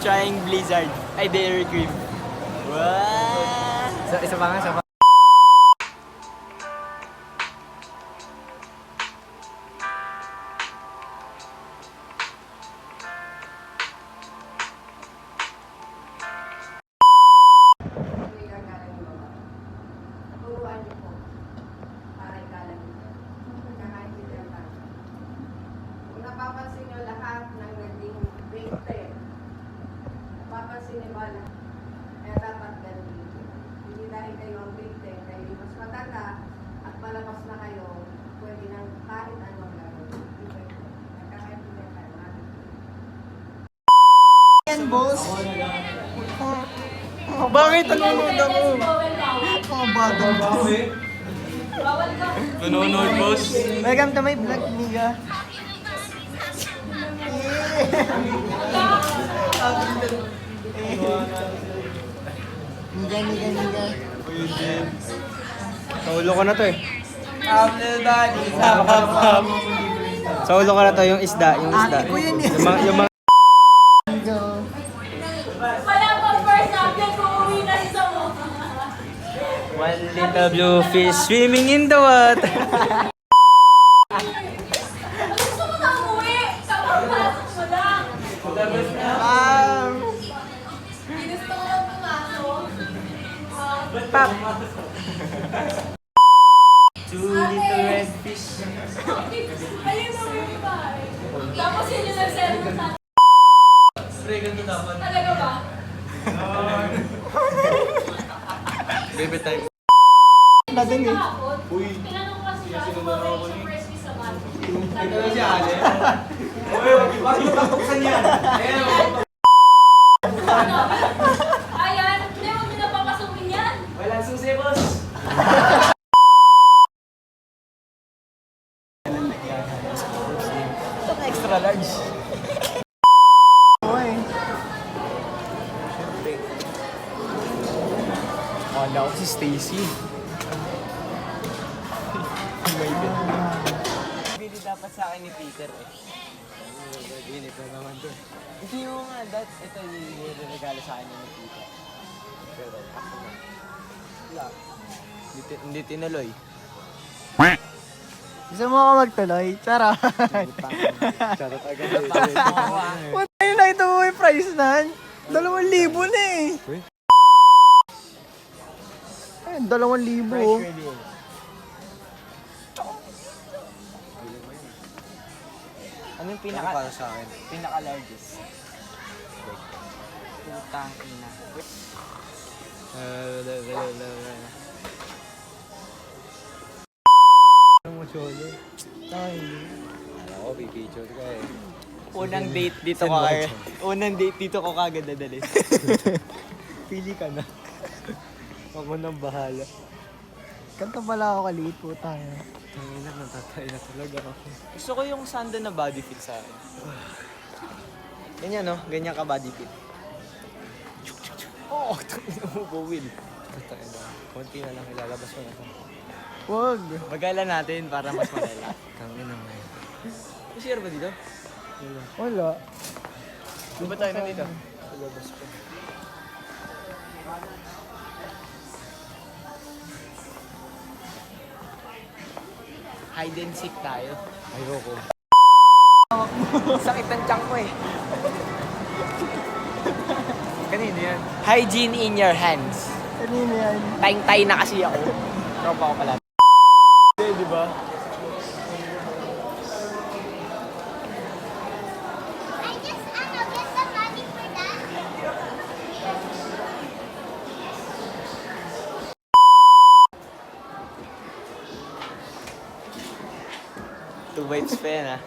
Trying Blizzard. Ay, Dairy Cream. Wow! Isa pa nga, isa pa. Napapansin nyo lahat ng naging grade 10. Napapansin nyo ba na kaya dapat ganun. Hindi dahil kayo ang grade 10, kayo mas matanda at malabas na kayo, pwede nang kahit anong gagawin. Nagkakaintindihan tayo natin. Yan, boss. Bakit nanonood ako? Mga bata. Nanonood, boss. Welcome to my vlog, Niga. Niga. Sa ulo ko na to eh. Sa ulo ko na to, yung isda. Ate ko yun eh. Yung mga... Wala pa first subject kung uwi na sa mo. One little blue fish swimming in the water. Gusto mo na umuwi? Kapapasok mo lang. Ginusto ko lang pumasok. Pop. Two little red fish. Ayun na mo ba? Tapos yun yung nag-cellphone sa talaga ba? Baby time. Kasi kahapon, tinanong ko kasi siya kung bakit siya first kiss sa mat. Ayan, hindi mo pinapapasukin yan. Walang susi, boss. Ito na extra large. Oy. Kala ko si Stacy. Bili dapat sa akin ni Peter eh. Binit na naman to. Hindi mo nga, ito yung regalo sa akin ni Peter. Pero ako na. Wala. Hindi tinuloy. Gusto mo ako magtuloy? Charot. Charot agad. Punta yun na ito mo yung price nan. 2,000 na eh. Uy. Ayun, 2,000. Ano yung pinaka sa akin? Pinaka-largest. Putang ina. Ano mo solo? Ay. Ako, pipicture ka eh. Unang date dito ko unang date dito ko kagad dadalhin. Pili ka na. Ako nang bahala. Kanta pala ako kaliit po tayo. Tangina, natatay na talaga ako. Gusto ko yung sando na body fit sa akin. Ganyan no? Ganyan ka body fit. Oo, tangina mo buwil. Tatay na. Konti na lang ilalabas mo na ito. Wag. Bagalan natin para mas malala. Tangina mo yun. May share ba dito? Wala. Di ba tayo nandito? Ilabas ko. Hide and seek tayo. Ayoko. Sakit ng tiyan ko eh. Kanino yan? Hygiene in your hands. Kanina yan. Tayng-tay na kasi ako. Tropa ko pala. Di ba? I just get the money for that. Two vibes pa yan ah.